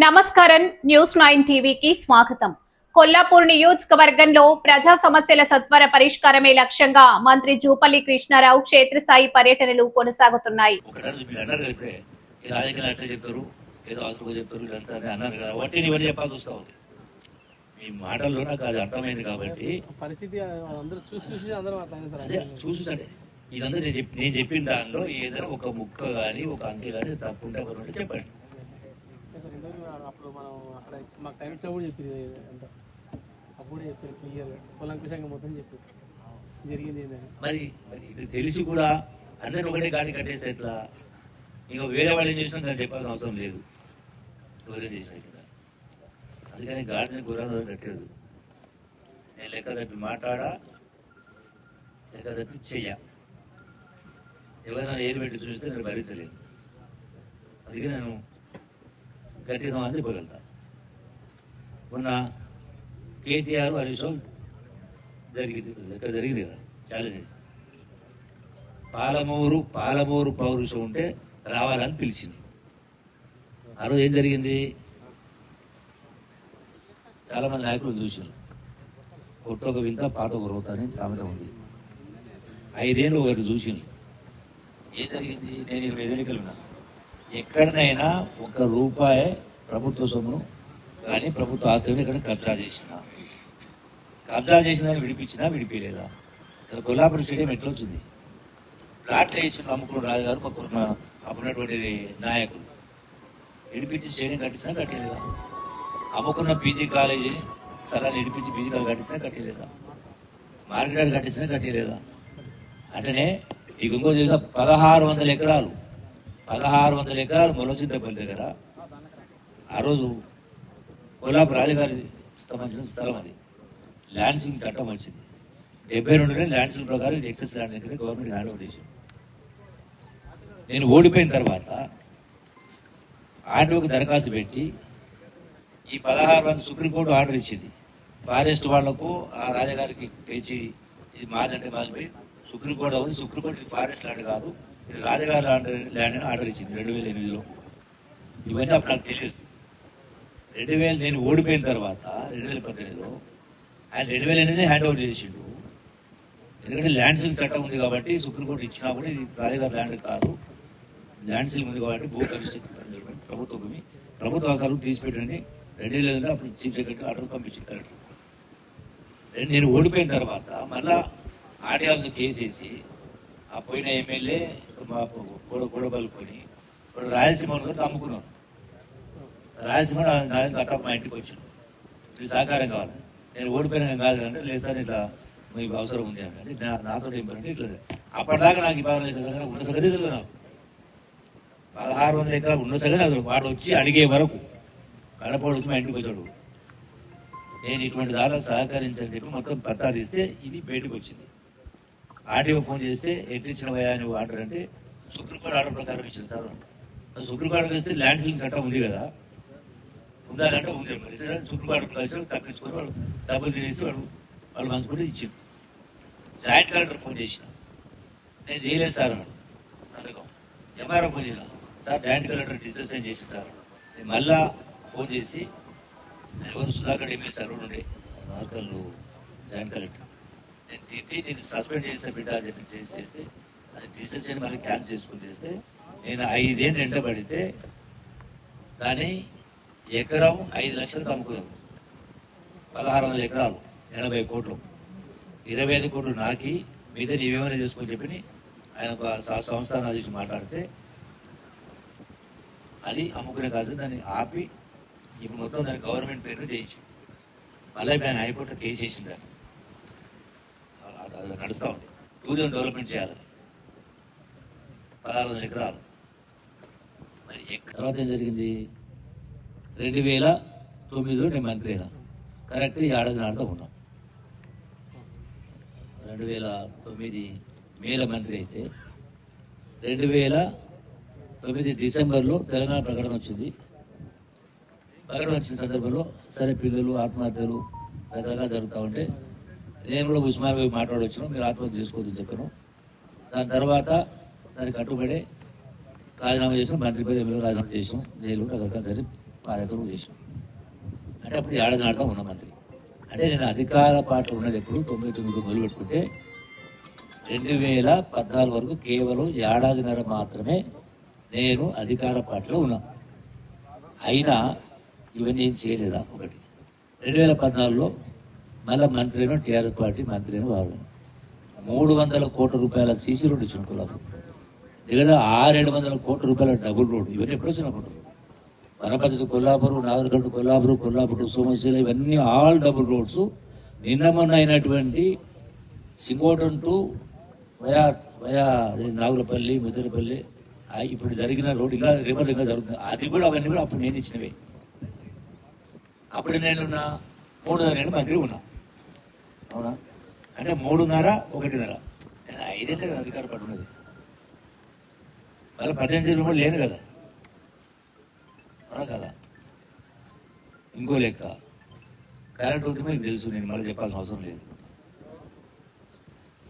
నమస్కారం న్యూస్ 9 టీవీకి స్వాగతం. కొల్లాపూర్ నియోజకవర్గంలో ప్రజా సమస్యల సత్వర పరిష్కారమే లక్ష్యంగా మంత్రి జూపల్లి కృష్ణారావు క్షేత్రస్థాయి పర్యటనలు కొనసాగుతున్నాయి. మీ మాటల్లో నాకు అది అర్థమైంది కాబట్టి పరిస్థితి చూసండి ఇదంతా నేను చెప్పిన దానిలో ఏదైనా ఒక ముక్క కానీ ఒక అంకె కానీ తప్పుంటే చెప్పండి. అప్పుడు మనం అక్కడ మాకు టైం కూడా చెప్పింది అంతా అప్పుడు చెప్పారు క్లియర్గా కులంకుశంగా మొత్తం చెప్పారు జరిగింది ఏంటంటే మరి ఇది తెలిసి కూడా అందరిని ఒకటే గాడి కట్టేస్తే ఎట్లా? ఇంకా వేరే వాళ్ళు ఏం చేసినా నాకు చెప్పాల్సిన అవసరం లేదు, వేరే చేసినా కదా. అందుకని గాడిని గుర్రాలు కట్టేది. నేను లెక్క తప్పి మాట్లాడా, లెక్క తప్పి చెయ్య. ఎవరైనా ఏలు పెట్టి చూస్తే నేను భరించలేను. అందుకే నేను గట్టి సమాధానం చెప్పగలుగుతా. మొన్న కేటీఆర్ హరీష్ జరిగింది, లెక్క జరిగింది కదా, చాలా జరిగింది. పాలమూరు పౌరుషం ఉంటే రావాలని పిలిచింది. ఆ రోజు ఏం జరిగింది? చాలా మంది నాయకులు చూసారు. కొత్త ఒక వింత పాత ఒక రోత అని సామెత ఉంది. 5 ఏళ్ళు ఒకటి చూసింది. ఏం జరిగింది? నేను 25 ఎన్నికలు ఉన్నా. ఎక్కడనైనా ₹1 ప్రభుత్వ సొమ్మును కానీ ప్రభుత్వ ఆస్తులను ఇక్కడ కబ్జా చేసిందని విడిపించినా విడిపించలేదా? కొల్లాపూర్ స్టేడియం ఎట్లా వచ్చింది? ప్లాట్లు వేసి అమ్ముకున్న రాజుగారు పక్కన అప్పుడున్నటువంటి నాయకులు విడిపించి స్టేడియం కట్టించినా కట్టలేదా? అమ్ముకున్న పీజీ కాలేజీని స్థలాన్ని విడిపించి పీజీ కాలేజ్ కట్టించినా కట్టలేదా? మార్కెట్ కట్టించినా కట్టలేదా? అంటేనే ఈ ఇంకో చేసిన 1600 ఎకరాలు 1600 ఎకరాలు మొలచింతపల్లి దగ్గర ఆ రోజు కొల్లాపూర్ రాజుగారి సంబంధించిన స్థలం. అది ల్యాండ్ సీలింగ్ చట్టం వచ్చింది. 72 ల్యాండ్ సీలింగ్ ప్రకారం ఎక్సెస్ ల్యాండ్ దగ్గర గవర్నమెంట్ హ్యాండ్ ఓవర్ చేసింది. నేను ఓడిపోయిన తర్వాత ఆర్డీఓకి దరఖాస్తు పెట్టి ఈ 16 మంది సుప్రీంకోర్టు ఆర్డర్ ఇచ్చింది. ఫారెస్ట్ వాళ్లకు ఆ రాజగారికి పేచి ఇది మాదంటే మాదిపోయి సుప్రీంకోర్టు అవుతుంది. సుప్రీంకోర్టు ఇది ఫారెస్ట్ ల్యాండ్ కాదు, ఇది రాజగారి ల్యాండ్ అని ఆర్డర్ ఇచ్చింది 2008లో. ఇవన్నీ అప్పుడు నాకు తెలియదు. 2000 నేను ఓడిపోయిన తర్వాత 2018లో ఆయన 2008 హ్యాండ్ ఓవర్ చేసిండు. ఎందుకంటే ల్యాండ్ సీలింగ్ చట్టం ఉంది కాబట్టి సుప్రీంకోర్టు ఇచ్చినా కూడా ఇది రాజగారి ల్యాండ్ కాదు, ల్యాండ్ సీలింగ్ ఉంది కాబట్టి భూ పరిస్థితి ప్రభుత్వ భూమి ప్రభుత్వ అవసరాలకు తీసిపెట్టండి 2008 అప్పుడు చీఫ్ సెక్రటరీ ఆర్డర్ పంపించింది కలెక్టర్. నేను ఓడిపోయిన తర్వాత మళ్ళా ఆర్డీ ఆఫీస్ కేసేసి ఆ పోయిన ఎమ్మెల్యే గొడవలుకొని ఇప్పుడు రాయలసీమ అమ్ముకున్నాను. రాయలసీమ అక్కడ మా ఇంటికి వచ్చాను, ఇది సహకారం కావాలి. నేను ఓడిపోయిన కాదు అంటే లేదు సార్ ఇట్లా మీకు అవసరం ఉంది అంటే నాతో ఏం పని ఇట్లా. అప్పటిదాకా నాకు 16 ఎకరాల ఉన్న సగతి తెలియదు. నాకు 1600 ఎకరాలు ఉన్న సగతి అసలు వాడు వచ్చి అడిగే వరకు కడపడు వచ్చి మా ఇంటికి వచ్చాడు. నేను ఇటువంటి దాకా సహకరించని చెప్పి మొత్తం పత్తా తీస్తే ఇది బయటకు వచ్చింది. ఆర్డీఓ ఫోన్ చేస్తే ఎట్లిచ్చిన వయా నువ్వు ఆర్డర్ అంటే సుప్రీంకోర్టు ఆర్డర్ ప్రకారం ఇచ్చింది సార్. సుప్రీంకోర్టుకి వస్తే ల్యాండ్ సీలింగ్ చట్టం ఉంది కదా, ఉండాలంటే ఉంది. సుప్రీంకోర్టు ప్రకారం తప్పించుకొని వాళ్ళు డబ్బులు తినేసి వాళ్ళు మంచుకుంటే ఇచ్చింది. జాయింట్ కలెక్టర్ ఫోన్ చేసిన, నేను చేయలేదు సార్ అన్నాడు సంతకం. ఎంఆర్ఓ ఫోన్ చేసిన, sir joint collector digital sign చేసింది సార్. నేను మళ్ళా ఫోన్ చేసి ఎవరు సుధాకర్ ఎమ్మెల్యే సార్ ఉండే నార్కల్లు జాయింట్ కలెక్టర్ నేను తిట్టి నేను సస్పెండ్ చేస్తే బిడ్డ అని చెప్పి చేస్తే అది డిజిటల్ సైన్ మళ్ళీ క్యాన్సిల్ చేసుకుని చేస్తే నేను 5 ఏళ్ళు ఎంట పడితే దాన్ని ఎకరం 5 లక్షలకు అమ్ముకున్నాను. 1600 ఎకరాలు 80 కోట్లు 25 కోట్లు నాకి మీద నీవేమైనా చేసుకొని చెప్పి ఆయన ఒక సంస్థానం చూసి మాట్లాడితే అది అమ్ముకునే కాదు, దాన్ని ఆపి ఇప్పుడు మొత్తం దాన్ని గవర్నమెంట్ పేరు చేయించి మళ్ళీ ఆయన హైకోర్టులో కేసు వేసింది. అది నడుస్తూ ఉంది. టూరిజం డెవలప్మెంట్ చేయాలి 1600 ఎకరాలు. మరి తర్వాత ఏం జరిగింది? 2009లో నేను మంత్రి అయినా, కరెక్ట్ ఏడాది నాడుతూ ఉన్నాం. 2009 మేలో మంత్రి అయితే 2009 డిసెంబర్లో తెలంగాణ ప్రకటన వచ్చింది. ప్రకటన వచ్చిన సందర్భంలో సరే పిల్లలు ఆత్మహత్యలు రకరకాలు జరుగుతూ ఉంటే నేను కూడా ఉస్మాన్ పోయి మాట్లాడొచ్చాను, మీరు ఆత్మహత్య చేసుకోవద్దని చెప్పాను. దాని తర్వాత దానికి కట్టుబడి రాజీనామా చేసాం, మంత్రి పదవి రాజీనామా చేసాం, జైలు రకరకాల జరిగి పాదయాత్ర కూడా చేసినాం. అంటే అప్పుడు ఏడాది నాడుతా ఉన్న మంత్రి. అంటే నేను అధికార పార్టీలో ఉన్నది ఎప్పుడు 99 మొదలు పెట్టుకుంటే 2014 వరకు కేవలం ఏడాదిన్నర మాత్రమే నేను అధికార పార్టీలో ఉన్నా. అయినా ఇవన్నీ ఏం చేయలేదా? ఒకటి 2014లో మళ్ళీ మంత్రిను టీఆర్ఎస్ పార్టీ మంత్రిని వారు 300 కోట్ల రూపాయల సీసీ రోడ్డు ఇచ్చిన కొల్లాపూర్ దగ్గర 600-700 కోట్ల రూపాయల డబుల్ రోడ్డు. ఇవన్నీ ఎప్పుడు వచ్చినప్పుడు వనపర్తి కొల్లాపూర్, నాగరికట్టు కొల్లాపూర్ సోమశీల ఇవన్నీ ఆల్ డబుల్ రోడ్స్. నిన్న మొన్న అయినటువంటి సింగోటన్ టు వయా నాగులపల్లి, ముద్దలపల్లి ఇప్పుడు జరిగిన రోడ్డు ఇలా రివర్ ఇంకా జరుగుతుంది. అది కూడా అవన్నీ కూడా అప్పుడు నేను ఇచ్చినవే. అప్పుడు నేనున్నా 3.5 మంత్రి ఉన్నా. అవునా? అంటే 3.5, 1.5 నేను 5 ఏళ్ళే కదా అధికార పట్టు ఉన్నది. మళ్ళీ 18 కూడా లేను కదా. అవునా కదా? ఇంకో లెక్క కరెంట్ అవుతుంది మీకు తెలుసు, నేను మళ్ళీ చెప్పాల్సిన అవసరం లేదు.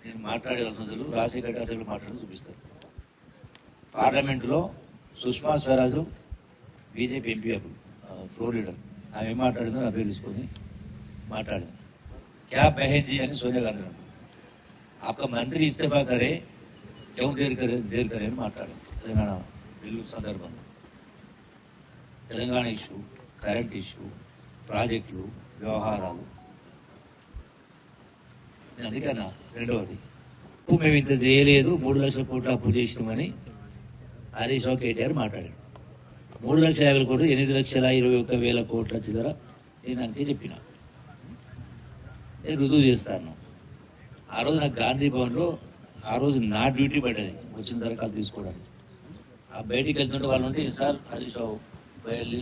నేను మాట్లాడాల్సిన అసలు రాజశేఖర్ అసలు మాట్లాడి చూపిస్తాను. పార్లమెంటులో సుష్మా స్వరాజ్ బీజేపీ ఎంపీ అప్పుడు ఫ్లోర్ లీడర్, ఆమె ఏం మాట్లాడిందో నా పేరు తీసుకొని మాట్లాడింది. క్యా బహన్ జీ అని సోనియా గాంధీ आपका మంత్రి ఇస్తఫా కరే క్యూ దేర్ కరే అని మాట్లాడింది. తెలంగాణ బిల్లు సందర్భంగా తెలంగాణ ఇష్యూ, కరెంట్ ఇష్యూ, ప్రాజెక్టులు, వ్యవహారాలు. నేను అందుకన్నా రెండవది అప్పు మేము ఇంత చేయలేదు, 3 లక్షల కోట్ల అప్పు చేసినామని హరీష్ రావు కేటీఆర్ మాట్లాడాడు. 3,50,000 కోట్లు 8,21,000 కోట్ల చిల్లర నేను అంతే చెప్పిన. నేను రుజువు చేస్తాను. ఆ రోజు నాకు గాంధీ భవన్లో ఆ రోజు నా డ్యూటీ పడ్డది వచ్చిన దరఖాస్తు తీసుకోవడానికి. ఆ బయటికి వెళ్తుంటే వాళ్ళు ఉంటే సార్ హరీష్ రావు వెళ్ళి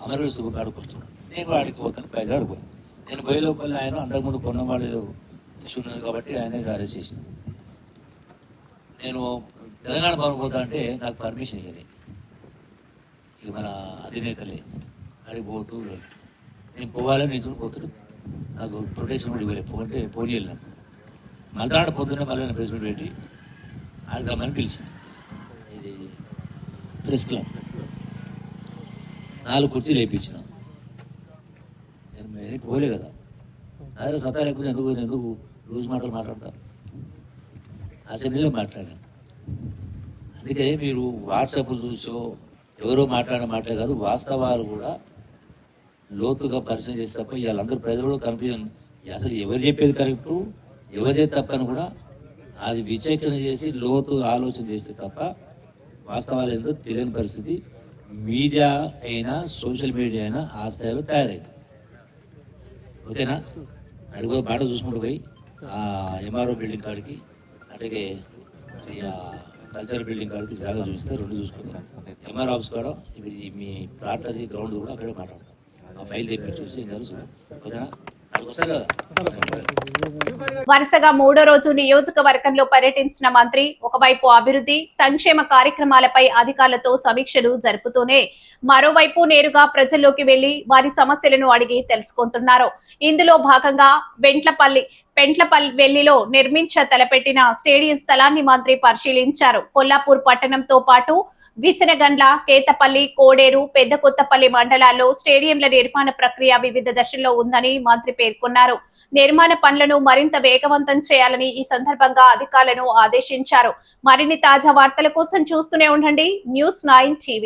అమరవీర సుబ్బు ఆడుకుంటున్నాను. నేను ఆడికి పోతాను, పైగా ఆడుకోను. నేను పోయే లోపల ఆయన అంతకుముందు కొన్నవాళ్ళు ఇష్యూ ఉన్నది కాబట్టి ఆయన అరెస్ట్ చేసిన. నేను తెలంగాణ భవన్ పోతా అంటే నాకు పర్మిషన్ ఇవ్వలేదు. ఇక మన అధినేతలే అడిగి పోతూ నేను పోవాలని నిజం పోతాడు, నాకు ప్రొటెక్షన్ కూడా ఇవ్వలేదు. పోతే పోనీ వెళ్ళాను. మళ్ళీ పొద్దున్నే మళ్ళీ ప్రెస్ మీట్ పెట్టి ఆడదామని పిలిచాను. ఇది ప్రెస్ క్లబ్ 4 కుర్చీలు వేయించిన. నేను పోలే కదా, అదే సత్తా లేకపోతే ఎందుకు రోజు మాటలు మాట్లాడతాను. అసెంబ్లీలో మాట్లాడాను. అందుకే మీరు వాట్సాప్లు చూసో ఎవరో మాట్లాడే కాదు, వాస్తవాలు కూడా లోతుగా పరిశీలన చేస్తే తప్ప వాళ్ళందరూ ప్రజలు కన్ఫ్యూజన్, అసలు ఎవరు చెప్పేది కరెక్టు ఎవరిదే తప్పని కూడా అది విచక్షణ చేసి లోతు ఆలోచన చేస్తే తప్ప వాస్తవాలు ఏంటో తెలియని పరిస్థితి మీడియా అయినా సోషల్ మీడియా అయినా ఆ స్థాయిలో తయారైంది. ఓకేనా? అడిగిపోయి బాట చూసుకుంటూ పోయి ఆ ఎంఆర్ఓ బిల్డింగ్ కాడికి అట్లాగే కల్చరల్ బిల్డింగ్ కాడికి జాగా చూస్తే 2 చూసుకుని ఎంఆర్ ఆఫీస్ కాడ మీ ప్లాట్ అది గ్రౌండ్ కూడా అక్కడే మాట్లాడతాం. ఆ ఫైల్ తెప్పి చూసి ఏం తెలుసు. ఓకేనా? అక్కడికి వస్తారు కదా. వరుసగా 3వ రోజు నియోజకవర్గంలో పర్యటించిన మంత్రి ఒకవైపు అభివృద్ధి సంక్షేమ కార్యక్రమాలపై అధికారులతో సమీక్షలు జరుపుతూనే మరోవైపు నేరుగా ప్రజల్లోకి వెళ్లి వారి సమస్యలను అడిగి తెలుసుకుంటున్నారు. ఇందులో భాగంగా పెంట్లపల్లిలో నిర్మించ తలపెట్టిన స్టేడియం స్థలాన్ని మంత్రి పరిశీలించారు. కొల్లాపూర్ పట్టణంతో పాటు విసనగండ్ల, కేతపల్లి, కోడేరు, పెద్ద కొత్తపల్లి మండలాల్లో స్టేడియంల నిర్మాణ ప్రక్రియ వివిధ దశల్లో ఉందని మంత్రి పేర్కొన్నారు. నిర్మాణ పనులను మరింత వేగవంతం చేయాలని ఈ సందర్భంగా అధికారులను ఆదేశించారు. మరిన్ని తాజా వార్తల కోసం చూస్తూనే ఉండండి News9 TV.